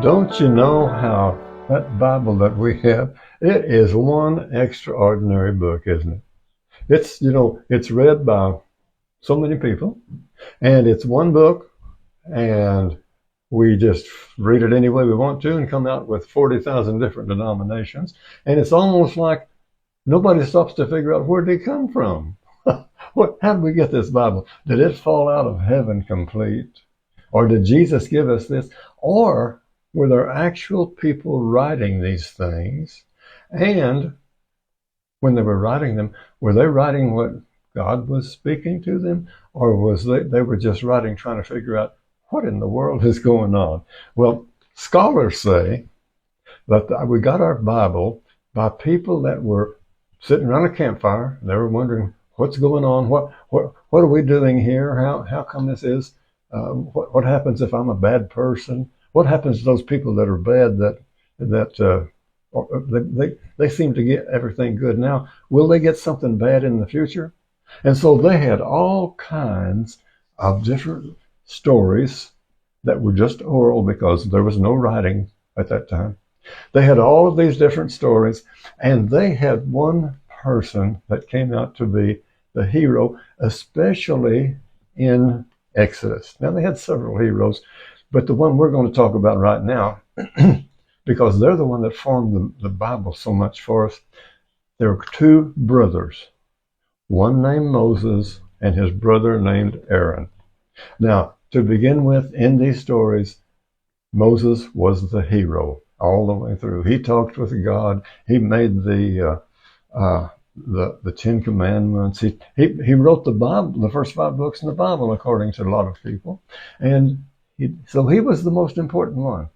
Don't you know how that Bible that we have, it is one extraordinary book, isn't it? It's read by so many people, and it's one book, and we just read it any way we want to and come out with 40,000 different denominations. And it's almost like nobody stops to figure out where they come from. How did we get this Bible? Did it fall out of heaven complete? Or did Jesus give us this? Or were there actual people writing these things? And when they were writing them, were they writing what God was speaking to them? Or was they were just writing trying to figure out what in the world is going on? Well, scholars say that we got our Bible by people that were sitting around a campfire. They were wondering what's going on, what are we doing here? How come this is? What happens if I'm a bad person? What happens to those people that are bad they seem to get everything good now? Will they get something bad in the future? And so they had all kinds of different stories that were just oral because there was no writing at that time. They had all of these different stories, and they had one person that came out to be the hero, especially in Exodus. Now, they had several heroes, but the one we're going to talk about right now, because they're the one that formed the Bible so much for us, there were two brothers, one named Moses and his brother named Aaron. Now, to begin with, in these stories, Moses was the hero all the way through. He talked with God. He made the Ten Commandments. He wrote the Bible, the first 5 books in the Bible, according to a lot of people, and so he was the most important one.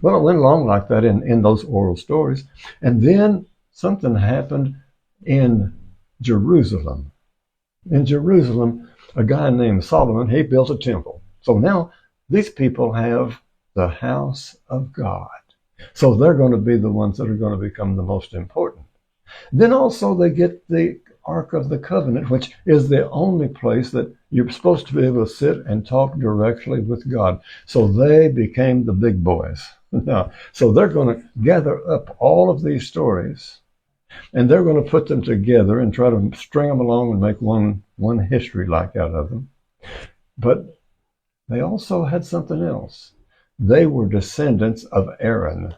Well, it went along like that in those oral stories, and then something happened in Jerusalem. In Jerusalem, a guy named Solomon, he built a temple. So now these people have the house of God. So they're going to be the ones that are going to become the most important. Then also they get the Ark of the Covenant, which is the only place that you're supposed to be able to sit and talk directly with God. So they became the big boys. Now, so they're going to gather up all of these stories, and they're going to put them together and try to string them along and make one history like out of them. But they also had something else. They were descendants of Aaron,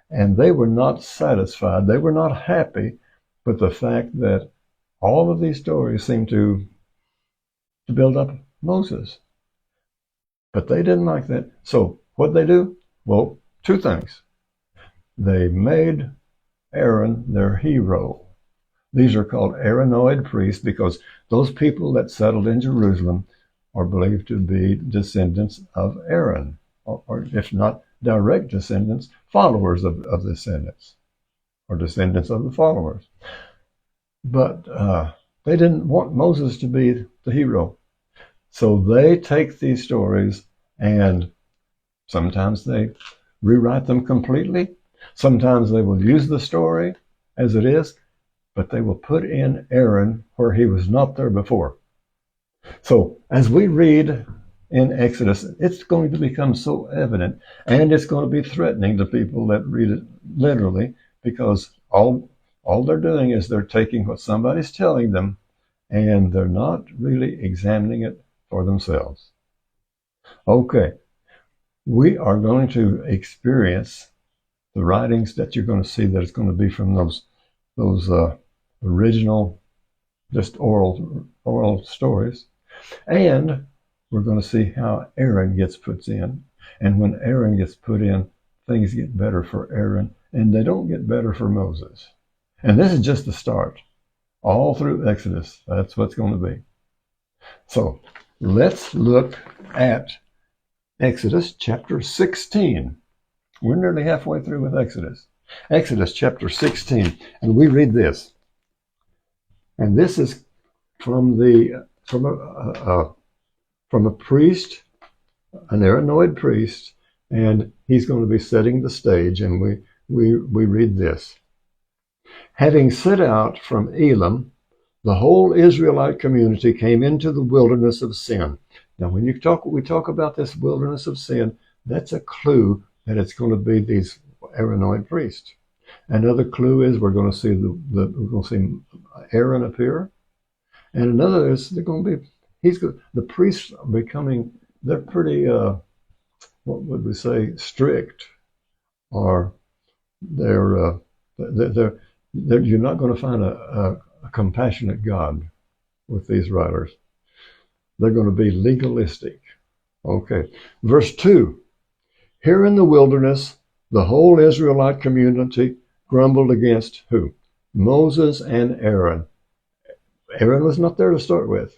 and they were not satisfied. They were not happy with the fact that all of these stories seem to build up Moses. But they didn't like that. So what did they do? Well, two things. They made Aaron their hero. These are called Aaronoid priests because those people that settled in Jerusalem are believed to be descendants of Aaron, or if not direct descendants, followers of descendants, or descendants of the followers. But they didn't want Moses to be the hero. So they take these stories and sometimes they rewrite them completely. Sometimes they will use the story as it is, but they will put in Aaron where he was not there before. So as we read in Exodus, it's going to become so evident, and it's going to be threatening to people that read it literally, because all they're doing is they're taking what somebody's telling them, and they're not really examining it for themselves. Okay, we are going to experience the writings that you're going to see that it's going to be from those original, just oral stories, and we're going to see how Aaron gets put in. And when Aaron gets put in, things get better for Aaron, and they don't get better for Moses. And this is just the start. All through Exodus, that's what's going to be. So let's look at Exodus chapter 16. We're nearly halfway through with Exodus. Exodus chapter 16, and we read this. And this is from a priest, an Aaronoid priest, and he's going to be setting the stage, and we read this. Having set out from Elim, the whole Israelite community came into the wilderness of sin. Now, when we talk about this wilderness of sin, that's a clue that it's going to be these Aaronite priests. Another clue is we're going to see Aaron appear, and another is they're going to be the priests are becoming, they're pretty what would we say, strict, or they're you're not going to find a compassionate God with these writers. They're going to be legalistic. Okay, verse 2. Here in the wilderness, the whole Israelite community grumbled against who? Moses and Aaron. Aaron was not there to start with,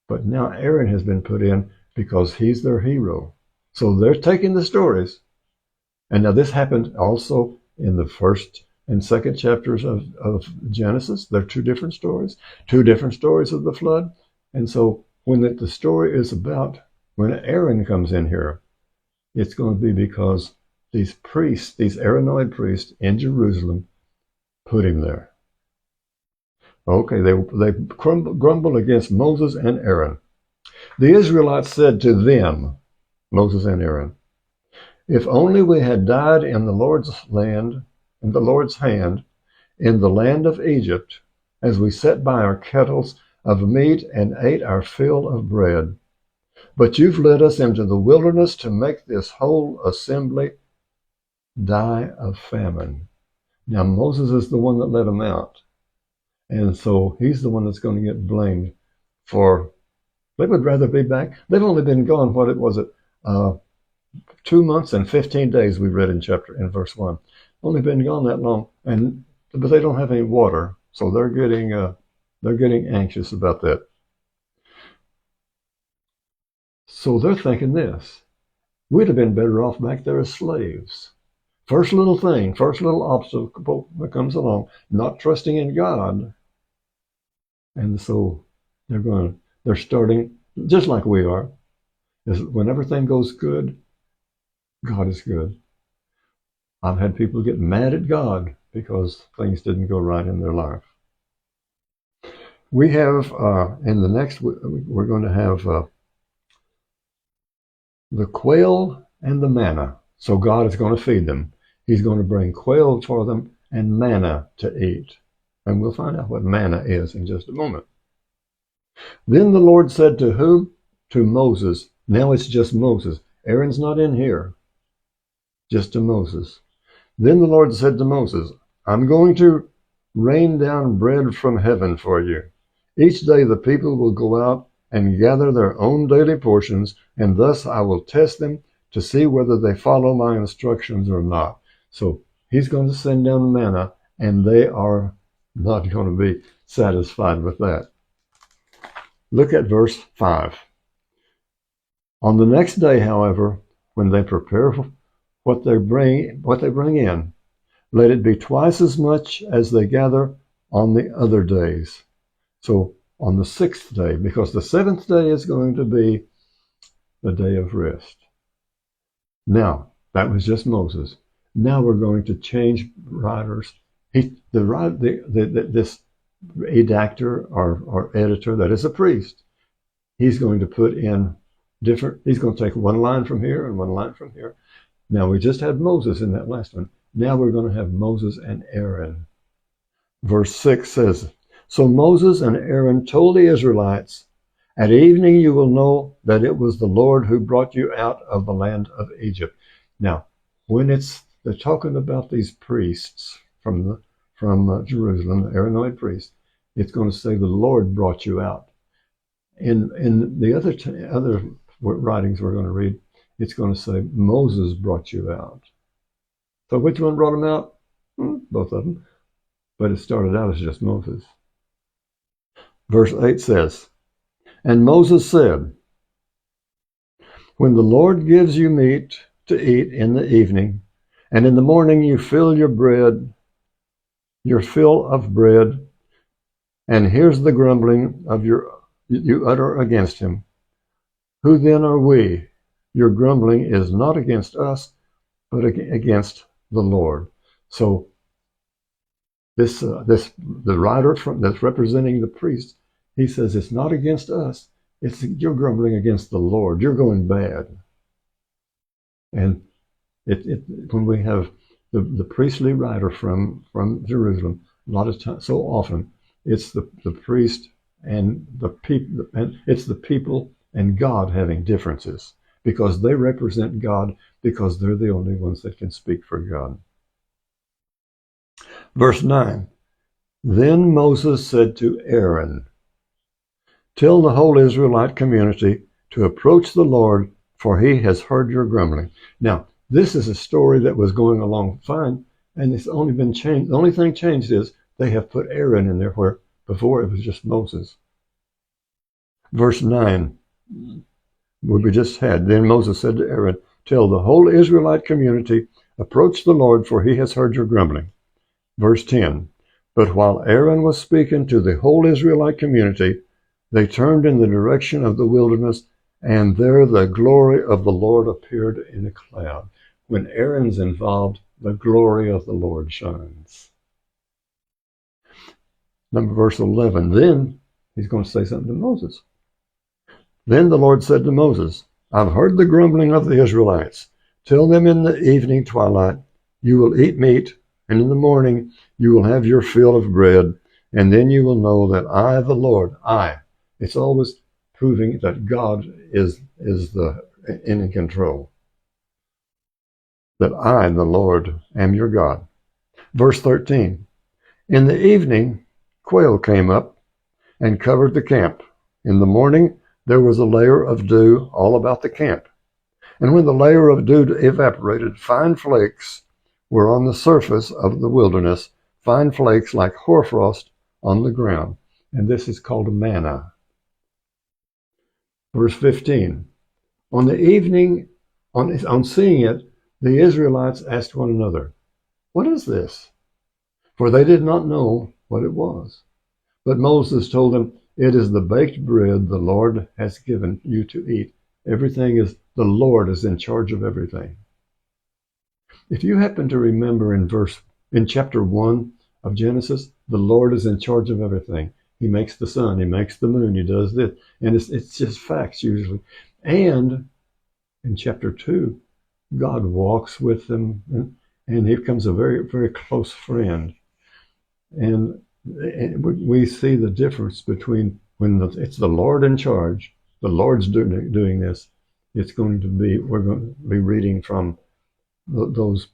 but now Aaron has been put in because he's their hero. So they're taking the stories. And now this happened also in the first and second chapters of Genesis. They're two different stories of the flood. And so when the story is about, when Aaron comes in here, it's going to be because these priests, these Aaronite priests in Jerusalem, put him there. Okay, they grumbled against Moses and Aaron. The Israelites said to them, Moses and Aaron, if only we had died in the Lord's land, in the Lord's hand, in the land of Egypt, as we sat by our kettles of meat and ate our fill of bread. But you've led us into the wilderness to make this whole assembly die of famine. Now Moses is the one that let them out. And so he's the one that's going to get blamed for, they would rather be back. They've only been gone, 2 months and 15 days, we read in verse 1. Only been gone that long, but they don't have any water, so they're getting anxious about that. So they're thinking this: we'd have been better off back there as slaves. First little obstacle that comes along, not trusting in God. And so they're starting just like we are. Is when everything goes good, God is good. I've had people get mad at God because things didn't go right in their life. We have, in the next, we're going to have the quail and the manna. So God is going to feed them. He's going to bring quail for them and manna to eat. And we'll find out what manna is in just a moment. Then the Lord said to whom? To Moses. Now it's just Moses. Aaron's not in here. Just to Moses. Then the Lord said to Moses, I'm going to rain down bread from heaven for you. Each day the people will go out and gather their own daily portions, and thus I will test them to see whether they follow my instructions or not. So he's going to send down manna, and they are not going to be satisfied with that. Look at verse 5. On the next day, however, when they prepare what they bring in, let it be twice as much as they gather on the other days. So on the sixth day, because the seventh day is going to be the day of rest. Now, that was just Moses. Now we're going to change writers. This redactor or editor that is a priest, he's going to put in he's going to take one line from here and one line from here. Now we just had Moses in that last one. Now we're going to have Moses and Aaron. Verse 6 says, so Moses and Aaron told the Israelites, at evening you will know that it was the Lord who brought you out of the land of Egypt. Now, when they're talking about these priests from Jerusalem, the Aaronite priests, it's going to say the Lord brought you out. In the other writings we're going to read, it's going to say Moses brought you out. So which one brought him out? Both of them. But it started out as just Moses. Verse 8 says, and Moses said, when the Lord gives you meat to eat in the evening, and in the morning you fill your fill of bread, and here's the grumbling of you utter against him. Who then are we? Your grumbling is not against us, but against the Lord. So the writer that's representing the priest, he says it's not against us. You're grumbling against the Lord. You're going bad. And When we have the priestly rider from Jerusalem, a lot of times, so often, it's the priest and the people, and it's the people and God having differences because they represent God because they're the only ones that can speak for God. Verse 9, then Moses said to Aaron, tell the whole Israelite community to approach the Lord, for he has heard your grumbling. Now, this is a story that was going along fine, and it's only been changed. The only thing changed is they have put Aaron in there where before it was just Moses. Verse 9, what we just had. Then Moses said to Aaron, tell the whole Israelite community, approach the Lord, for he has heard your grumbling. Verse 10, but while Aaron was speaking to the whole Israelite community, they turned in the direction of the wilderness, and there the glory of the Lord appeared in a cloud. When Aaron's involved, the glory of the Lord shines. Verse 11, then he's going to say something to Moses. Then the Lord said to Moses, I've heard the grumbling of the Israelites. Tell them in the evening twilight, you will eat meat, and in the morning you will have your fill of bread, and then you will know that I, the Lord, it's always proving that God is in control. That I, the Lord, am your God. Verse 13, in the evening, quail came up and covered the camp. In the morning, there was a layer of dew all about the camp. And when the layer of dew evaporated, fine flakes were on the surface of the wilderness, fine flakes like hoarfrost on the ground. And this is called manna. Verse 15, on the evening, on seeing it, the Israelites asked one another, what is this? For they did not know what it was. But Moses told them, it is the baked bread the Lord has given you to eat. The Lord is in charge of everything. If you happen to remember in chapter 1 of Genesis, the Lord is in charge of everything. He makes the sun, he makes the moon, he does this. And it's just facts usually. And in chapter 2, God walks with them and he becomes a very, very close friend. And we see the difference between when it's the Lord in charge, the Lord's doing this. We're going to be reading from those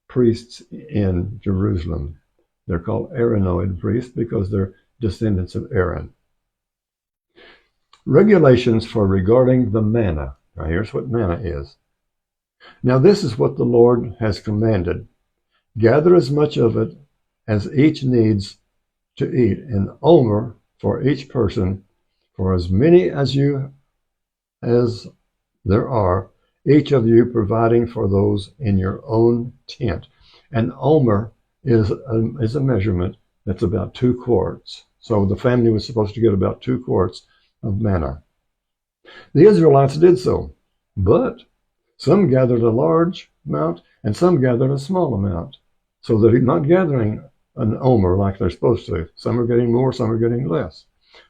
priests in Jerusalem. They're called Aaronoid priests because they're descendants of Aaron. Regulations for regarding the manna. Now here's what manna is. Now this is what the Lord has commanded. Gather as much of it as each needs to eat, an omer for each person, for as many as there are, each of you providing for those in your own tent. An omer is a measurement that's about 2 quarts. So the family was supposed to get about 2 quarts of manna. The Israelites did so, but some gathered a large amount and some gathered a small amount. So they're not gathering an omer like they're supposed to. Some are getting more, some are getting less.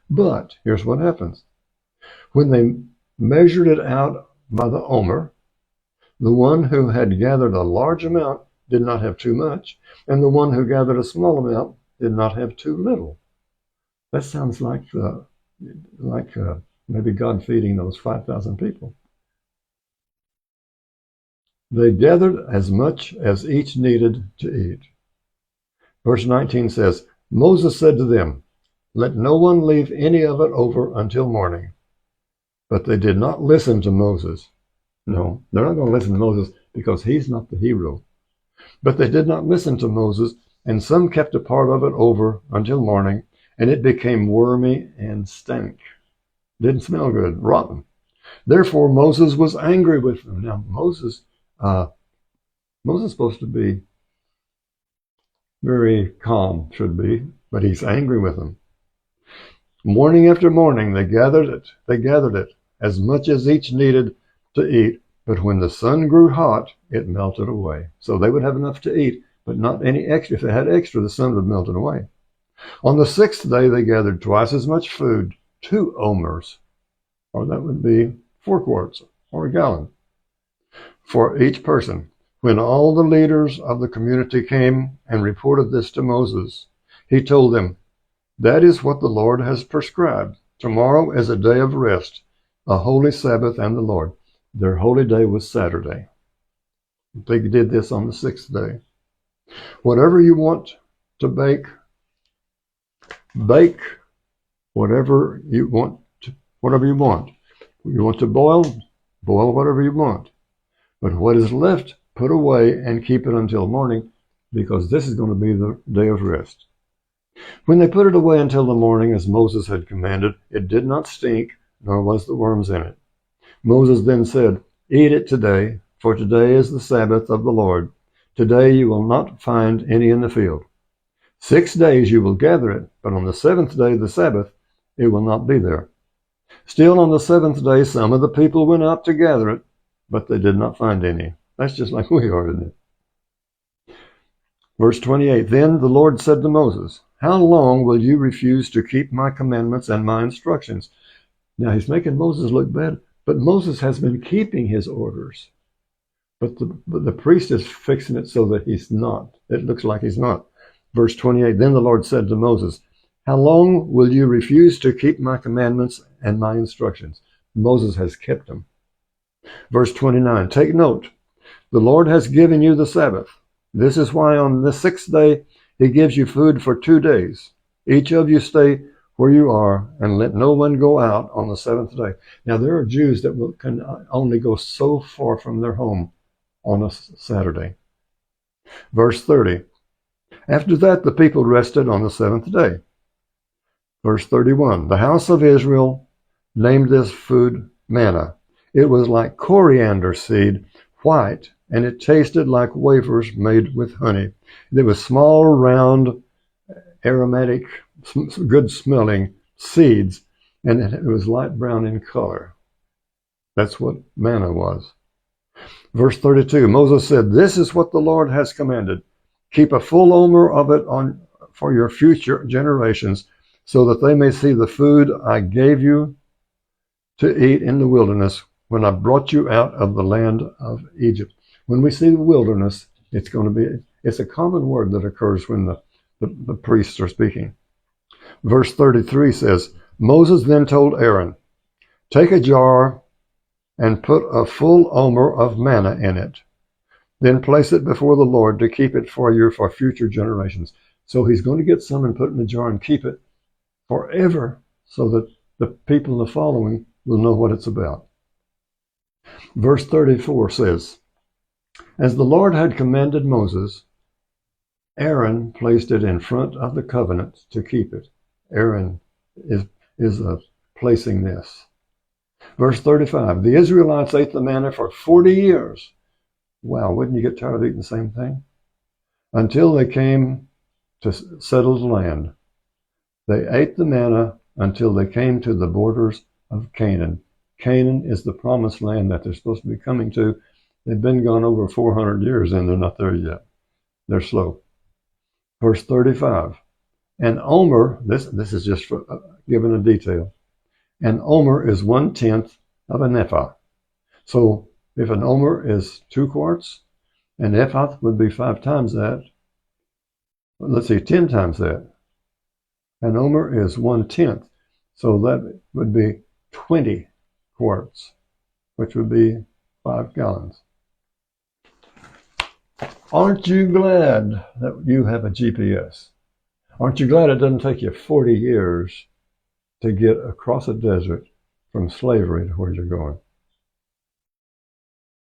But here's what happens. When they measured it out by the omer, the one who had gathered a large amount did not have too much, and the one who gathered a small amount did not have too little. That sounds like maybe God feeding those 5,000 people. They gathered as much as each needed to eat. Verse 19 says, Moses said to them, let no one leave any of it over until morning. But they did not listen to Moses. No, they're not going to listen to Moses because he's not the hero. But they did not listen to Moses, and some kept a part of it over until morning, and it became wormy and stank. Didn't smell good, rotten. Therefore Moses was angry with them. Now Moses is supposed to be very calm, should be, but he's angry with them. Morning after morning they gathered it, as much as each needed to eat, but when the sun grew hot, it melted away. So they would have enough to eat, but not any extra. If they had extra, the sun would melt it away. On the 6th day, they gathered twice as much food, 2 omers, or that would be 4 quarts, or a gallon, for each person. When all the leaders of the community came and reported this to Moses, he told them, "That is what the Lord has prescribed. Tomorrow is a day of rest, a holy Sabbath and the Lord." Their holy day was Saturday. They did this on the sixth day. Whatever you want to bake, bake whatever you want. Whatever you want. You want to boil, boil whatever you want. But what is left, put away and keep it until morning, because this is going to be the day of rest. When they put it away until the morning, as Moses had commanded, it did not stink, nor was the worms in it. Moses then said, "Eat it today, for today is the Sabbath of the Lord. Today you will not find any in the field. 6 days you will gather it, but on the seventh day, the Sabbath, it will not be there." Still on the seventh day, some of the people went out to gather it, but they did not find any. That's just like we are, isn't it? Verse 28, Then the Lord said to Moses, "How long will you refuse to keep my commandments and my instructions?" Now he's making Moses look bad, but Moses has been keeping his orders. But the priest is fixing it so that he's not. It looks like he's not. Verse 28, Then the Lord said to Moses, "How long will you refuse to keep my commandments and my instructions?" Moses has kept them. Verse 29, Take note, the Lord has given you the Sabbath. This is why on the sixth day he gives you food for 2 days. Each of you stay where you are, and let no one go out on the seventh day. Now there are Jews that can only go so far from their home on a Saturday. Verse 30, After that the people rested on the seventh day. Verse 31, The house of Israel named this food manna. It was like coriander seed, white, and it tasted like wafers made with honey. There was small, round, aromatic, good-smelling seeds, and it was light brown in color. That's what manna was. Verse 32, Moses said, "This is what the Lord has commanded. Keep a full omer of it for your future generations, so that they may see the food I gave you to eat in the wilderness when I brought you out of the land of Egypt." When we see the wilderness, it's a common word that occurs when the priests are speaking. Verse 33 says, Moses then told Aaron, "Take a jar and put a full omer of manna in it. Then place it before the Lord to keep it for you for future generations." So he's going to get some and put it in a jar and keep it forever so that the people in the following will know what it's about. Verse 34 says, As the Lord had commanded Moses, Aaron placed it in front of the covenant to keep it. Aaron is placing this. Verse 35, The Israelites ate the manna for 40 years. Wow, wouldn't you get tired of eating the same thing? Until they came to settled land. They ate the manna until they came to the borders of Canaan. Canaan is the promised land that they're supposed to be coming to. They've been gone over 400 years and they're not there yet. They're slow. Verse 35, An omer, this is just for giving a detail. An omer is 1/10 of an ephah. So if an omer is 2 quarts, an ephah would be 5 times that. Let's see, 10 times that. An omer is 1/10. So that would be 20 quarts, which would be 5 gallons. Aren't you glad that you have a GPS? Aren't you glad it doesn't take you 40 years to get across a desert from slavery to where you're going?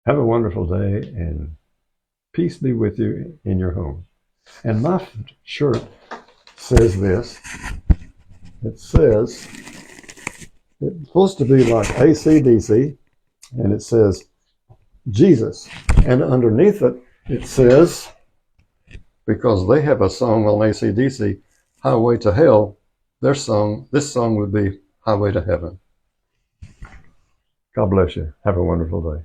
Have a wonderful day, and peace be with you in your home. And my shirt says this. It says, it's supposed to be like AC/DC, and it says Jesus. And underneath it, it says, because they have a song on AC/DC, Highway to Hell, this song would be Highway to Heaven. God bless you. Have a wonderful day.